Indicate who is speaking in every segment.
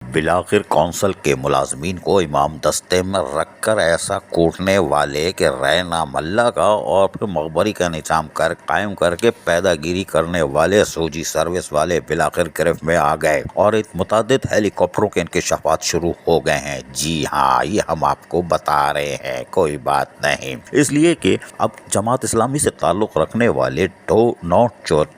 Speaker 1: बिलाखिर council के मुलाजमीन को इमाम दस्ते में रखकर ऐसा कूटने वाले के रैना मल्ला का और फिर मकबरी का निजाम कर कायम करके पैदागिरी करने वाले सूजी सर्विस वाले बिलाखिर गिरफ्त में आ गए और एक मुतादिद हेलीकॉप्टरों के इंकशाफात शुरू हो गए हैं। जी हाँ, ये हम आपको बता रहे हैं, कोई बात नहीं। इसलिए कि अब जमात इस्लामी से ताल्लुक़ रखने वाले 9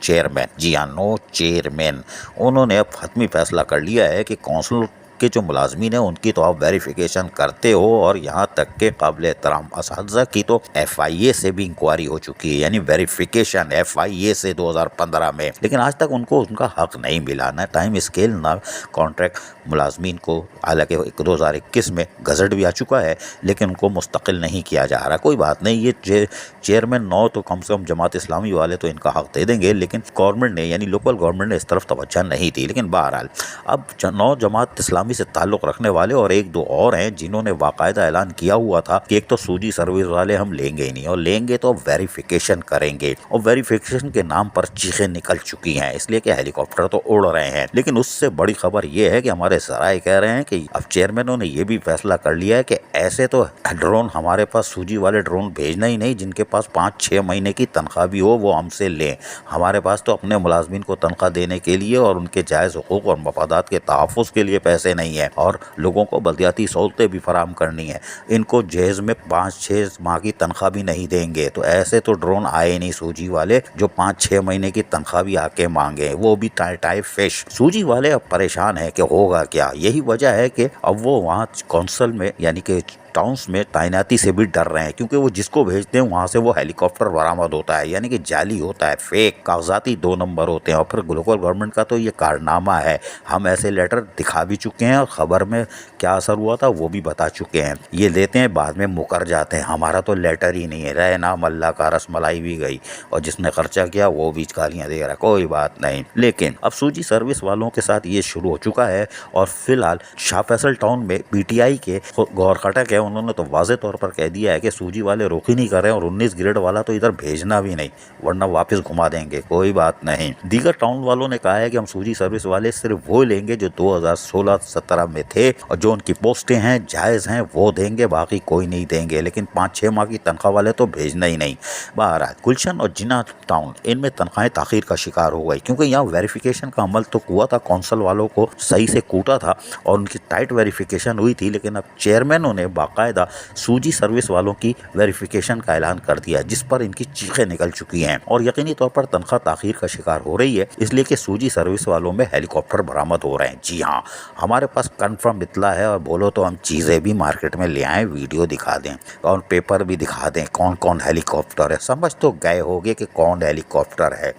Speaker 1: चेयरमैन, जी हाँ 9 चेयरमैन, उन्होंने अब हतमी फैसला कर लिया है कि कौंसिल के जो मुलाजमीन हैं उनकी तो आप वेरिफिकेशन करते हो और यहाँ तक के काबिल एहतराम असातिज़ा की तो FIA से भी इंक्वायरी हो चुकी है, यानी वेरिफिकेशन FIA से 2015 में, लेकिन आज तक उनको उनका हक नहीं मिला, ना टाइम स्केल ना कॉन्ट्रैक्ट मुलाजमीन को। हालांकि 2021 में गजट भी आ चुका है लेकिन उनको मुस्तकिल नहीं किया जा रहा। कोई बात नहीं, ये चेयरमैन 9 तो कम से कम जमात इस्लामी वाले तो इनका हक दे देंगे, लेकिन गवर्नमेंट ने यानी लोकल गवर्नमेंट ने इस तरफ तवज्जो नहीं दी। लेकिन बहरहाल अब 9 जमात इस्लामी से ताल्लुक़ रखने वाले और 1-2 और हैं जिन्होंने बाकायदा ऐलान किया हुआ था कि एक तो सूजी सर्विस वाले हम लेंगे ही नहीं, और लेंगे तो वेरिफिकेशन करेंगे, और वेरिफिकेशन के नाम पर चीखें निकल चुकी हैं, इसलिए कि हेलीकॉप्टर तो उड़ रहे हैं। लेकिन उससे बड़ी खबर यह है कि हमारे सराय कह रहे हैं कि अब चेयरमैनों ने यह भी फैसला कर लिया है कि ऐसे तो ड्रोन हमारे पास सूजी वाले ड्रोन भेजना ही नहीं, जिनके पास 5-6 महीने की तनख्वाह भी हो वो हमसे लें। हमारे पास तो अपने मुलाजमीन को तनख्वाह देने के लिए और उनके जायज़ हुकूक और मफादात के तहफ़्फ़ुज़ के लिए पैसे नहीं है, और लोगों को बल्दियाती सहूलतें भी फराहम करनी है। इनको जहेज में 5-6 माह की तनख्वाह भी नहीं देंगे, तो ऐसे तो ड्रोन आए नहीं सूजी वाले जो 5-6 महीने की तनख्वाह भी आके मांगे, वो भी टाइप फिश। सूजी वाले अब परेशान है कि होगा क्या। यही वजह है कि अब वो वहाँ कौंसल में यानी कि टाउन्स में तैनाती से भी डर रहे हैं, क्योंकि वो जिसको भेजते हैं वहाँ से वो हेलीकॉप्टर बरामद होता है, यानी कि जाली होता है, फेक कागजाती 2 नंबर होते हैं। और फिर लोकल गवर्नमेंट का तो ये कारनामा है, हम ऐसे लेटर दिखा भी चुके हैं और ख़बर में क्या असर हुआ था वो भी बता चुके हैं। ये लेते हैं बाद में मुकर जाते हैं, हमारा तो लेटर ही नहीं है। रहे नाम अल्लाह का, रसमलाई भी गई और जिसने खर्चा किया वो भी गालियाँ दे रहा, कोई बात नहीं। लेकिन अब सूजी सर्विस वालों के साथ ये शुरू हो चुका है और फिलहाल शाह फैसल टाउन में PTI के गौर खटक है, उन्होंने तो वाज़े तौर पर कह दिया है कि सूजी वाले रोक ही नहीं कर रहे हैं और 19 ग्रेड वाला तो इधर भेजना भी नहीं, वरना वापस घुमा देंगे। कोई बात नहीं। दीगर टाउन वालों ने कहा है कि हम सूजी सर्विस वाले सिर्फ वो लेंगे जो 2016-17 में थे और जो उनकी पोस्टें हैं जायज़ हैं वो देंगे, बाकी कोई नहीं देंगे। लेकिन 5-6 माह की तनख्वाह वाले तो भेजना ही नहीं। बहरहाल गुलशन और जिन्ना टाउन, इनमें तनख्वाहें ताख़ीर का शिकार हो गई, क्योंकि यहाँ वेरिफिकेशन का अमल तो हुआ था, कौंसल वालों को सही से कूटा था और उनकी टाइट वेरिफिकेशन हुई थी। लेकिन अब चेयरमैनों ने बाकायदा सूजी सर्विस वालों की वेरिफिकेशन का ऐलान कर दिया, जिस पर इनकी चीखें निकल चुकी हैं और यकीनी तौर पर तनख्वाह ताख़ीर का शिकार हो रही है, इसलिए कि सूजी सर्विस वालों में हेलीकॉप्टर बरामद हो रहे हैं। जी हाँ, हमारे पास कंफर्म इत्तला है और बोलो तो हम चीज़ें भी मार्केट में ले आएँ, वीडियो दिखा दें और पेपर भी दिखा दें कौन कौन हेलीकॉप्टर है। समझ तो गए होगे कि कौन हेलीकॉप्टर है।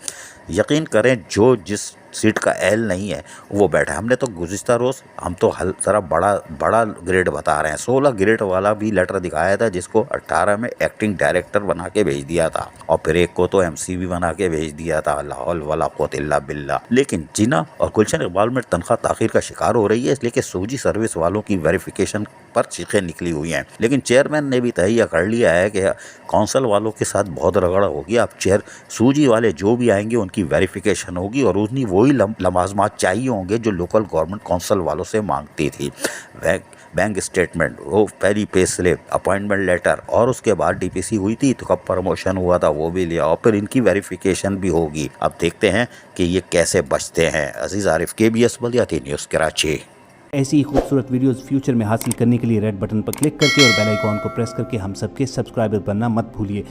Speaker 1: यकीन करें, जो जिस सीट का एल नहीं है वो बैठा है। हमने तो गुज़िश्ता रोज़ हम तो ज़रा बड़ा ग्रेड बता रहे हैं, 16 ग्रेड वाला भी लेटर दिखाया था, जिसको 18 में एक्टिंग डायरेक्टर बना के भेज दिया था और फिर एक को तो MC भी बना के भेज दिया था। ला हौल वला कुव्वत इल्ला बिल्लाह। लेकिन जिन्ना और गुलशन इकबाल में तनख्वाह ताख़ीर का शिकार हो रही है, इसलिए कि सूजी सर्विस वालों की वेरिफिकेशन पर चीखें निकली हुई हैं। लेकिन चेयरमैन ने भी तहैया कर लिया है कि कौंसल वालों के साथ बहुत रगड़ा होगी। अब सूजी वाले जो भी आएंगे उनकी वेरिफिकेशन होगी और उन्हीं वही लवाज़मात चाहिए होंगे जो लोकल गवर्नमेंट कौंसल वालों से मांगती थी। बैंक स्टेटमेंट, वो पहली पे स्लिप, अपॉइंटमेंट लेटर और उसके बाद DPC हुई थी तो कब प्रमोशन हुआ था वो भी लिया और फिर इनकी वेरिफिकेशन भी होगी। अब देखते हैं कि ये कैसे बचते हैं। अजीज़ आरिफ, KBS बल्दियाती न्यूज़ कराची।
Speaker 2: ऐसी ही खूबसूरत वीडियोस फ्यूचर में हासिल करने के लिए रेड बटन पर क्लिक करके और बेल आइकॉन को प्रेस करके हम सबके सब्सक्राइबर बनना मत भूलिए।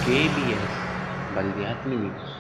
Speaker 3: KBS बल्दियाती न्यूज़।